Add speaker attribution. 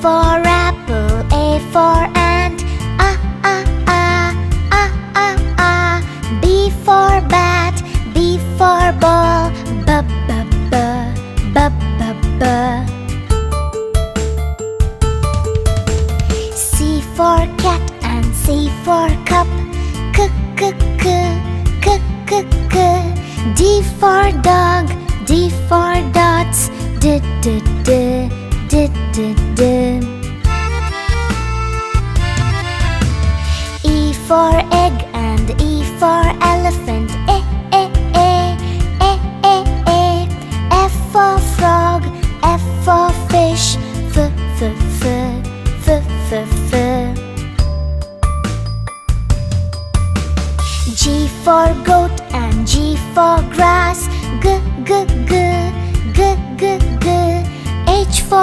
Speaker 1: for apple, A for ant, B for bat, B for ball, B, B, B, B, B, B. C for cat and C for cup, C, C, C, C, C, C. D for dog, D for dots, D, D, D, D, D, D. E for egg